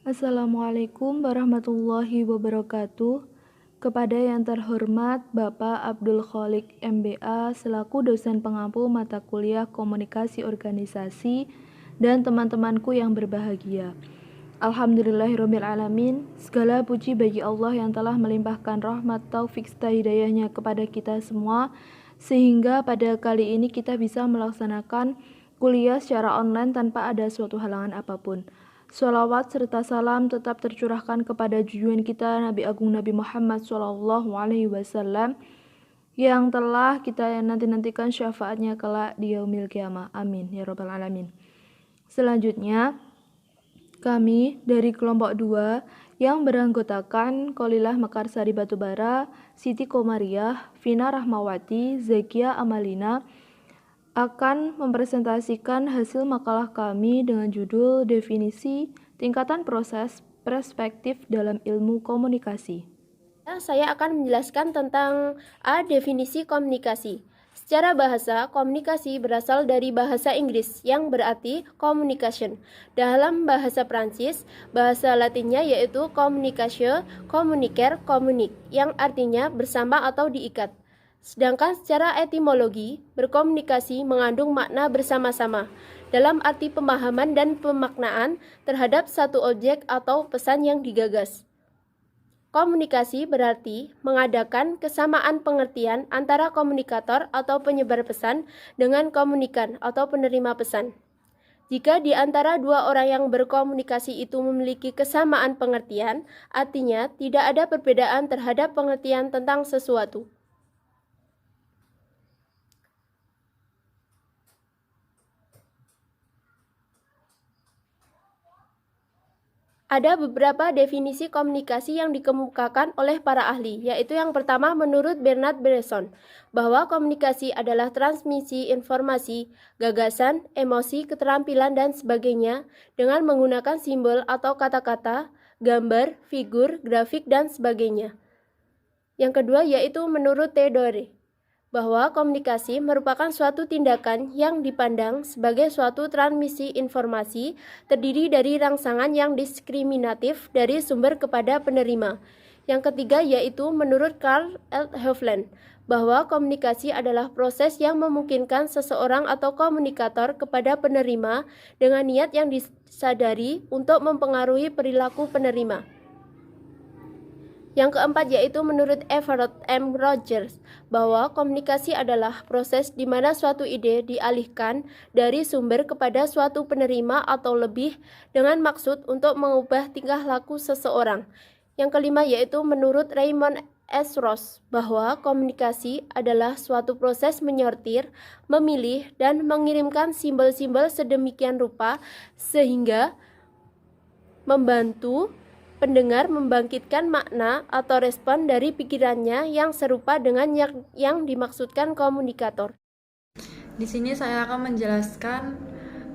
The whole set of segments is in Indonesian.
Assalamualaikum warahmatullahi wabarakatuh. Kepada yang terhormat Bapak Abdul Khalik MBA selaku dosen pengampu mata kuliah Komunikasi Organisasi dan teman-temanku yang berbahagia. Alhamdulillahirabbil alamin. Segala puji bagi Allah yang telah melimpahkan rahmat taufik serta hidayahnya kepada kita semua sehingga pada kali ini kita bisa melaksanakan kuliah secara online tanpa ada suatu halangan apapun. Sholawat serta salam tetap tercurahkan kepada junjungan kita Nabi Agung Nabi Muhammad SAW yang telah kita nanti-nantikan syafaatnya kelak di yaumil qiyamah. Amin ya rabbal alamin. Selanjutnya kami dari kelompok 2 yang beranggotakan Qolilah Mekarsari Batubara, Siti Komariah, Vina Rahmawati, Zakia Amalina akan mempresentasikan hasil makalah kami dengan judul Definisi Tingkatan Proses Perspektif dalam Ilmu Komunikasi. Saya akan menjelaskan tentang definisi komunikasi. Secara bahasa, komunikasi berasal dari bahasa Inggris yang berarti communication. Dalam bahasa Prancis, bahasa Latinnya yaitu communication, communiquer, communique, yang artinya bersama atau diikat. Sedangkan secara etimologi, berkomunikasi mengandung makna bersama-sama dalam arti pemahaman dan pemaknaan terhadap satu objek atau pesan yang digagas. Komunikasi berarti mengadakan kesamaan pengertian antara komunikator atau penyebar pesan dengan komunikan atau penerima pesan. Jika di antara dua orang yang berkomunikasi itu memiliki kesamaan pengertian, artinya tidak ada perbedaan terhadap pengertian tentang sesuatu. Ada beberapa definisi komunikasi yang dikemukakan oleh para ahli, yaitu yang pertama menurut Bernard Bresson, bahwa komunikasi adalah transmisi informasi, gagasan, emosi, keterampilan, dan sebagainya dengan menggunakan simbol atau kata-kata, gambar, figur, grafik, dan sebagainya. Yang kedua yaitu menurut Theodore, bahwa komunikasi merupakan suatu tindakan yang dipandang sebagai suatu transmisi informasi terdiri dari rangsangan yang diskriminatif dari sumber kepada penerima. Yang ketiga yaitu menurut Karl L. Hovland, bahwa komunikasi adalah proses yang memungkinkan seseorang atau komunikator kepada penerima dengan niat yang disadari untuk mempengaruhi perilaku penerima. Yang keempat yaitu menurut Everett M. Rogers, bahwa komunikasi adalah proses di mana suatu ide dialihkan dari sumber kepada suatu penerima atau lebih dengan maksud untuk mengubah tingkah laku seseorang. Yang kelima yaitu menurut Raymond S. Ross, bahwa komunikasi adalah suatu proses menyortir, memilih, dan mengirimkan simbol-simbol sedemikian rupa sehingga membantu pendengar membangkitkan makna atau respon dari pikirannya yang serupa dengan yang dimaksudkan komunikator. Di sini saya akan menjelaskan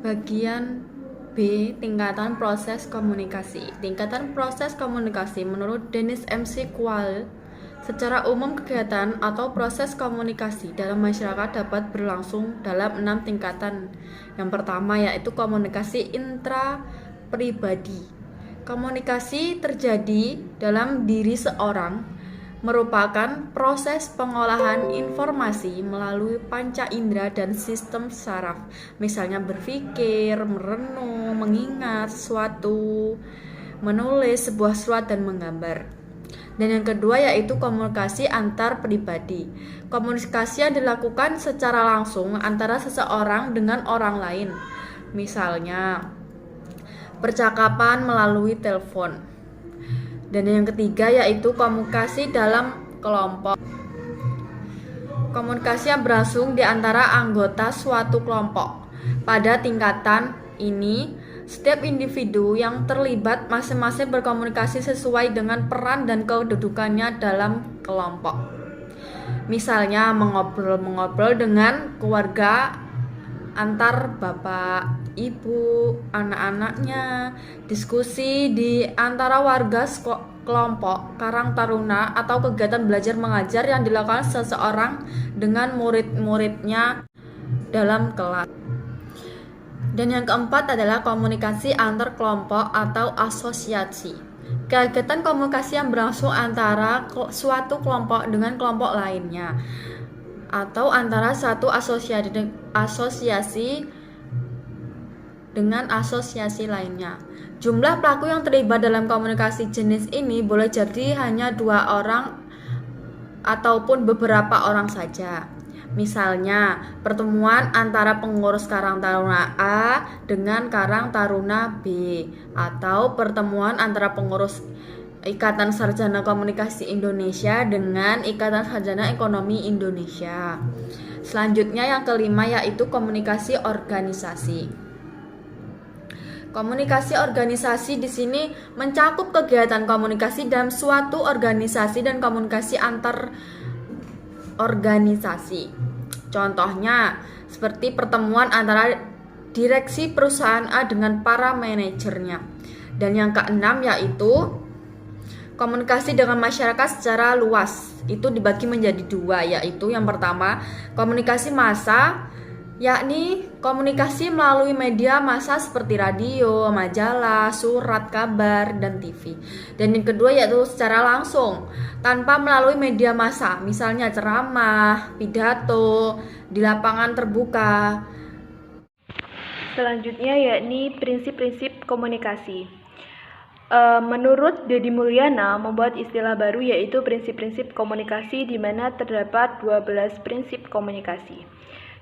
bagian B, tingkatan proses komunikasi. Tingkatan proses komunikasi menurut Dennis MC Quayle, secara umum kegiatan atau proses komunikasi dalam masyarakat dapat berlangsung dalam 6 tingkatan. Yang pertama yaitu komunikasi intrapribadi. Komunikasi terjadi dalam diri seorang, merupakan proses pengolahan informasi melalui panca indera dan sistem saraf, misalnya berpikir, merenung, mengingat sesuatu, menulis sebuah surat, dan menggambar. Dan yang kedua yaitu komunikasi antar pribadi. Komunikasi yang dilakukan secara langsung antara seseorang dengan orang lain, misalnya percakapan melalui telepon. Dan yang ketiga yaitu komunikasi dalam kelompok. Komunikasi yang berlangsung di antara anggota suatu kelompok. Pada tingkatan ini, setiap individu yang terlibat masing-masing berkomunikasi sesuai dengan peran dan kedudukannya dalam kelompok. Misalnya mengobrol dengan keluarga, antar bapak, ibu, anak-anaknya, diskusi di antara warga kelompok, karang taruna, atau kegiatan belajar mengajar yang dilakukan seseorang dengan murid-muridnya dalam kelas. Dan yang keempat adalah komunikasi antar kelompok atau asosiasi. Kegiatan komunikasi yang berlangsung antara suatu kelompok dengan kelompok lainnya, atau antara satu asosiasi dengan asosiasi lainnya. Jumlah pelaku yang terlibat dalam komunikasi jenis ini boleh jadi hanya 2 orang ataupun beberapa orang saja. Misalnya, pertemuan antara pengurus Karang Taruna A dengan Karang Taruna B, atau pertemuan antara pengurus Ikatan Sarjana Komunikasi Indonesia dengan Ikatan Sarjana Ekonomi Indonesia. Selanjutnya yang kelima yaitu komunikasi organisasi. Komunikasi organisasi di sini mencakup kegiatan komunikasi dalam suatu organisasi dan komunikasi antar organisasi. Contohnya seperti pertemuan antara direksi perusahaan A dengan para manajernya. Dan yang keenam yaitu komunikasi dengan masyarakat secara luas. Itu dibagi menjadi 2, yaitu yang pertama komunikasi massa, yakni komunikasi melalui media massa seperti radio, majalah, surat kabar, dan TV. Dan yang kedua yaitu secara langsung, tanpa melalui media massa, misalnya ceramah, pidato, di lapangan terbuka. Selanjutnya yakni prinsip-prinsip komunikasi. Menurut Deddy Mulyana membuat istilah baru yaitu prinsip-prinsip komunikasi di mana terdapat 12 prinsip komunikasi.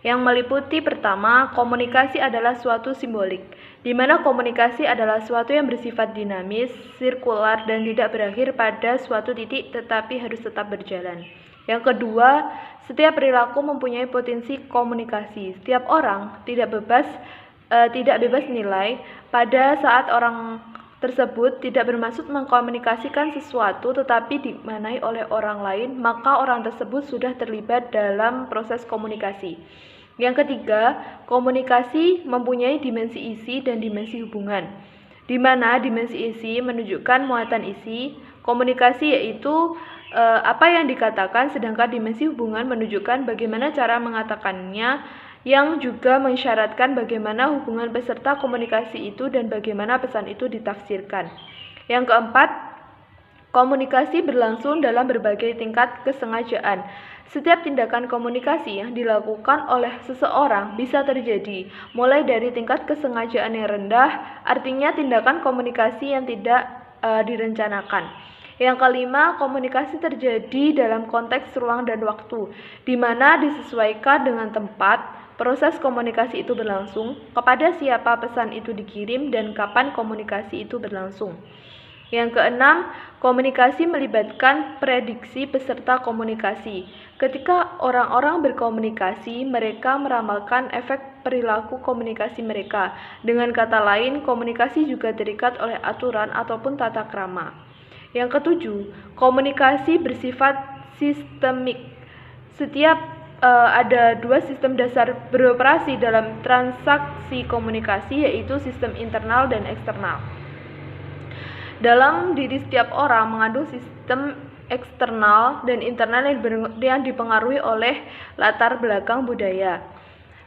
Yang meliputi pertama, komunikasi adalah suatu simbolik, di mana komunikasi adalah suatu yang bersifat dinamis, sirkular, dan tidak berakhir pada suatu titik tetapi harus tetap berjalan. Yang kedua, setiap perilaku mempunyai potensi komunikasi. Setiap orang tidak bebas nilai pada saat orang tersebut tidak bermaksud mengkomunikasikan sesuatu tetapi dimaknai oleh orang lain, maka orang tersebut sudah terlibat dalam proses komunikasi. Yang ketiga, komunikasi mempunyai dimensi isi dan dimensi hubungan, di mana dimensi isi menunjukkan muatan isi, komunikasi yaitu apa yang dikatakan, sedangkan dimensi hubungan menunjukkan bagaimana cara mengatakannya, yang juga mensyaratkan bagaimana hubungan peserta komunikasi itu dan bagaimana pesan itu ditafsirkan. Yang keempat, komunikasi berlangsung dalam berbagai tingkat kesengajaan. Setiap tindakan komunikasi yang dilakukan oleh seseorang bisa terjadi, mulai dari tingkat kesengajaan yang rendah, artinya tindakan komunikasi yang tidak direncanakan. Yang kelima, komunikasi terjadi dalam konteks ruang dan waktu, di mana disesuaikan dengan tempat, proses komunikasi itu berlangsung, kepada siapa pesan itu dikirim, dan kapan komunikasi itu berlangsung. Yang keenam, komunikasi melibatkan prediksi peserta komunikasi. Ketika orang-orang berkomunikasi, mereka meramalkan efek perilaku komunikasi mereka. Dengan kata lain, komunikasi juga terikat oleh aturan ataupun tata krama. Yang ketujuh, komunikasi bersifat sistemik. Setiap ada 2 sistem dasar beroperasi dalam transaksi komunikasi, yaitu sistem internal dan eksternal. Dalam diri setiap orang mengandung sistem eksternal dan internal yang dipengaruhi oleh latar belakang budaya.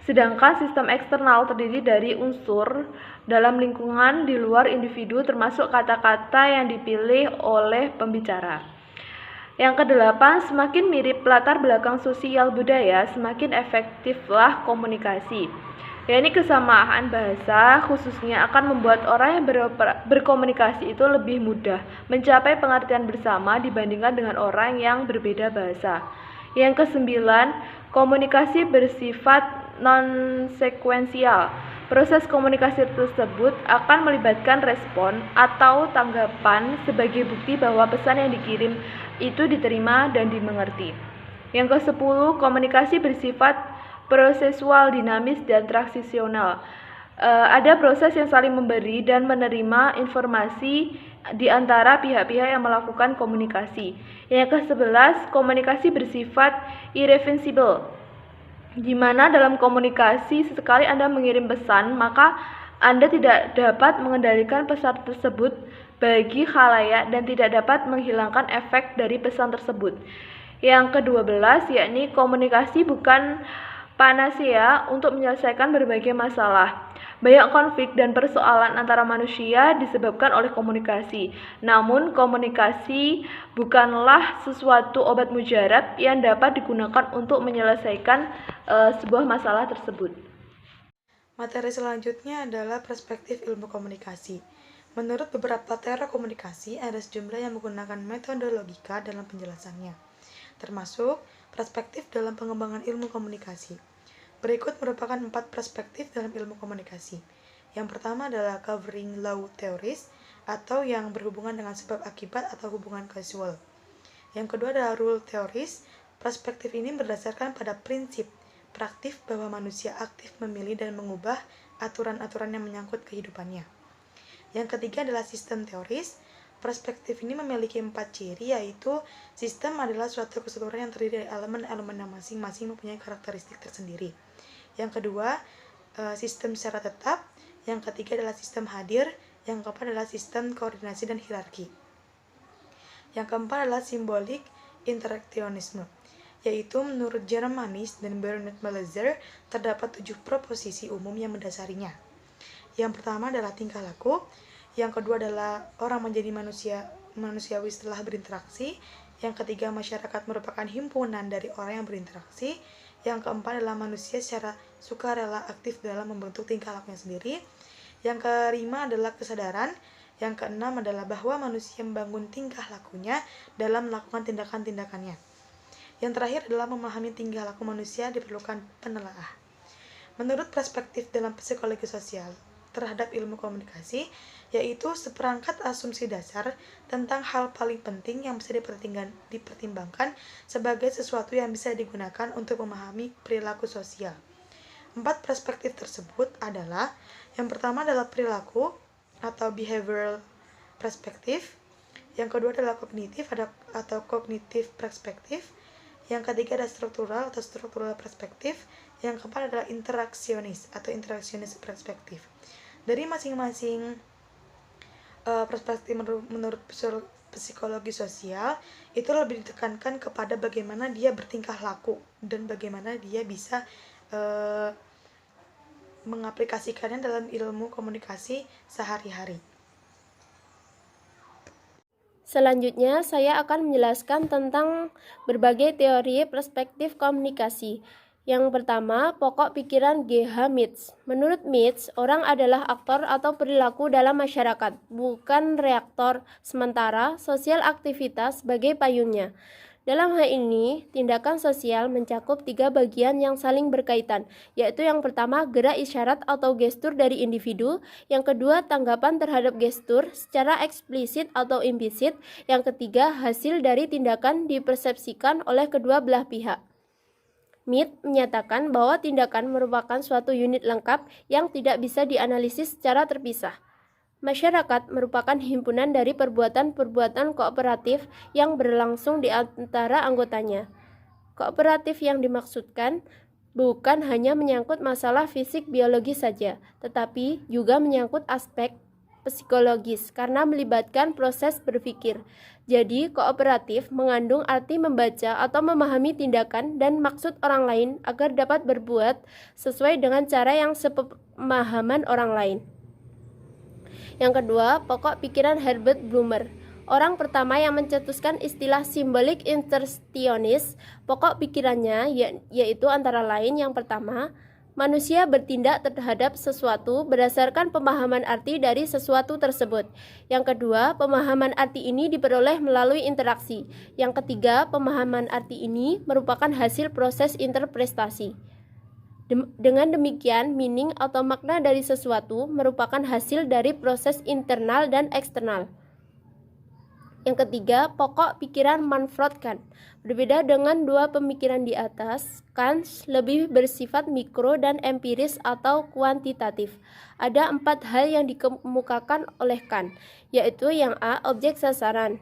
Sedangkan sistem eksternal terdiri dari unsur dalam lingkungan di luar individu, termasuk kata-kata yang dipilih oleh pembicara. Yang kedelapan, semakin mirip latar belakang sosial budaya, semakin efektiflah komunikasi. Yakni kesamaan bahasa khususnya akan membuat orang yang berkomunikasi itu lebih mudah mencapai pengertian bersama dibandingkan dengan orang yang berbeda bahasa. Yang kesembilan, komunikasi bersifat non-sekuensial. Proses komunikasi tersebut akan melibatkan respon atau tanggapan sebagai bukti bahwa pesan yang dikirim itu diterima dan dimengerti. Yang ke-10, komunikasi bersifat prosesual, dinamis, dan transisional. Ada proses yang saling memberi dan menerima informasi di antara pihak-pihak yang melakukan komunikasi. Yang ke-11, komunikasi bersifat irreversible, di mana dalam komunikasi sekali Anda mengirim pesan, maka Anda tidak dapat mengendalikan pesan tersebut bagi khalayak dan tidak dapat menghilangkan efek dari pesan tersebut. Yang ke-12, yakni komunikasi bukan Panacea untuk menyelesaikan berbagai masalah. Banyak konflik dan persoalan antara manusia disebabkan oleh komunikasi. Namun, komunikasi bukanlah sesuatu obat mujarab yang dapat digunakan untuk menyelesaikan sebuah masalah tersebut. Materi selanjutnya adalah perspektif ilmu komunikasi. Menurut beberapa teori komunikasi, ada sejumlah yang menggunakan metode logika dalam penjelasannya, termasuk perspektif dalam pengembangan ilmu komunikasi. Berikut merupakan 4 perspektif dalam ilmu komunikasi. Yang pertama adalah covering law theories, atau yang berhubungan dengan sebab akibat atau hubungan kausal. Yang kedua adalah rule theories. Perspektif ini berdasarkan pada prinsip praktif bahwa manusia aktif memilih dan mengubah aturan-aturan yang menyangkut kehidupannya. Yang ketiga adalah sistem teoris. Perspektif ini memiliki 4 ciri, yaitu sistem adalah suatu keseluruhan yang terdiri dari elemen-elemen yang masing-masing mempunyai karakteristik tersendiri. Yang kedua, sistem secara tetap. Yang ketiga adalah sistem hadir. Yang keempat adalah sistem koordinasi dan hierarki. Yang keempat adalah simbolik interaktionisme, yaitu menurut Germanis dan Bernard Melzer terdapat 7 proposisi umum yang mendasarinya. Yang pertama adalah tingkah laku, yang kedua adalah orang menjadi manusiawi setelah berinteraksi, yang ketiga masyarakat merupakan himpunan dari orang yang berinteraksi, yang keempat adalah manusia secara sukarela aktif dalam membentuk tingkah lakunya sendiri, yang kelima adalah kesadaran, yang keenam adalah bahwa manusia membangun tingkah lakunya dalam melakukan tindakan-tindakannya. Yang terakhir adalah memahami tingkah laku manusia diperlukan penelaah. Menurut perspektif dalam psikologi sosial terhadap ilmu komunikasi, yaitu seperangkat asumsi dasar tentang hal paling penting yang bisa dipertimbangkan sebagai sesuatu yang bisa digunakan untuk memahami perilaku sosial. 4 perspektif tersebut adalah, yang pertama adalah perilaku atau behavioral perspektif, yang kedua adalah kognitif atau kognitif perspektif, yang ketiga adalah struktural atau struktural perspektif, yang keempat adalah interaksionis atau interaksionis perspektif. Dari masing-masing perspektif menurut psikologi sosial itu lebih ditekankan kepada bagaimana dia bertingkah laku dan bagaimana dia bisa mengaplikasikannya dalam ilmu komunikasi sehari-hari. Selanjutnya, saya akan menjelaskan tentang berbagai teori perspektif komunikasi. Yang pertama, pokok pikiran G.H. Mitz. Menurut Mitz, orang adalah aktor atau perilaku dalam masyarakat, bukan reaktor, sementara sosial aktivitas sebagai payungnya. Dalam hal ini, tindakan sosial mencakup 3 bagian yang saling berkaitan, yaitu yang pertama, gerak isyarat atau gestur dari individu, yang kedua, tanggapan terhadap gestur secara eksplisit atau implisit, yang ketiga, hasil dari tindakan dipersepsikan oleh kedua belah pihak. Mitz menyatakan bahwa tindakan merupakan suatu unit lengkap yang tidak bisa dianalisis secara terpisah. Masyarakat merupakan himpunan dari perbuatan-perbuatan kooperatif yang berlangsung di antara anggotanya. Kooperatif yang dimaksudkan bukan hanya menyangkut masalah fisik biologi saja, tetapi juga menyangkut aspek psikologis karena melibatkan proses berpikir. Jadi, kooperatif mengandung arti membaca atau memahami tindakan dan maksud orang lain agar dapat berbuat sesuai dengan cara yang sepemahaman orang lain. Yang kedua, pokok pikiran Herbert Blumer. Orang pertama yang mencetuskan istilah simbolik interaksionis. Pokok pikirannya yaitu antara lain yang pertama, manusia bertindak terhadap sesuatu berdasarkan pemahaman arti dari sesuatu tersebut. Yang kedua, pemahaman arti ini diperoleh melalui interaksi. Yang ketiga, pemahaman arti ini merupakan hasil proses interpretasi. Dengan demikian, meaning atau makna dari sesuatu merupakan hasil dari proses internal dan eksternal. Yang ketiga, pokok pikiran Manfred Kant. Berbeda dengan 2 pemikiran di atas, Kant lebih bersifat mikro dan empiris atau kuantitatif. Ada 4 hal yang dikemukakan oleh Kant, yaitu yang A, objek sasaran.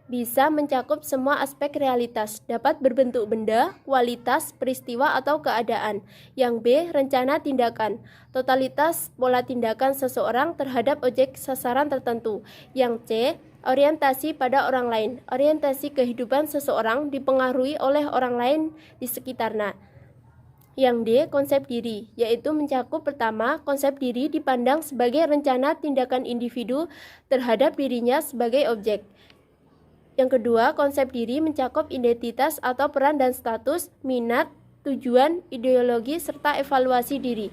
Bisa mencakup semua aspek realitas, dapat berbentuk benda, kualitas, peristiwa, atau keadaan. Yang B, rencana tindakan, totalitas pola tindakan seseorang terhadap objek sasaran tertentu. Yang C, orientasi pada orang lain, orientasi kehidupan seseorang dipengaruhi oleh orang lain di sekitarnya. Yang D, konsep diri, yaitu mencakup pertama, konsep diri dipandang sebagai rencana tindakan individu terhadap dirinya sebagai objek. Yang kedua, konsep diri mencakup identitas atau peran dan status, minat, tujuan, ideologi, serta evaluasi diri.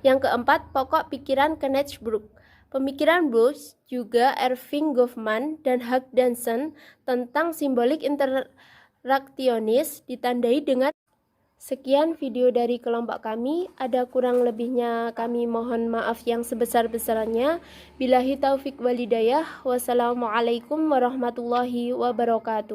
Yang keempat, pokok pikiran Kenneth Brooks. Pemikiran Brooks, juga Erving Goffman dan Hugh Danson tentang simbolik interaksionis ditandai dengan. Sekian video dari kelompok kami, ada kurang lebihnya kami mohon maaf yang sebesar-besarnya. Billahi taufik walhidayah, wassalamualaikum warahmatullahi wabarakatuh.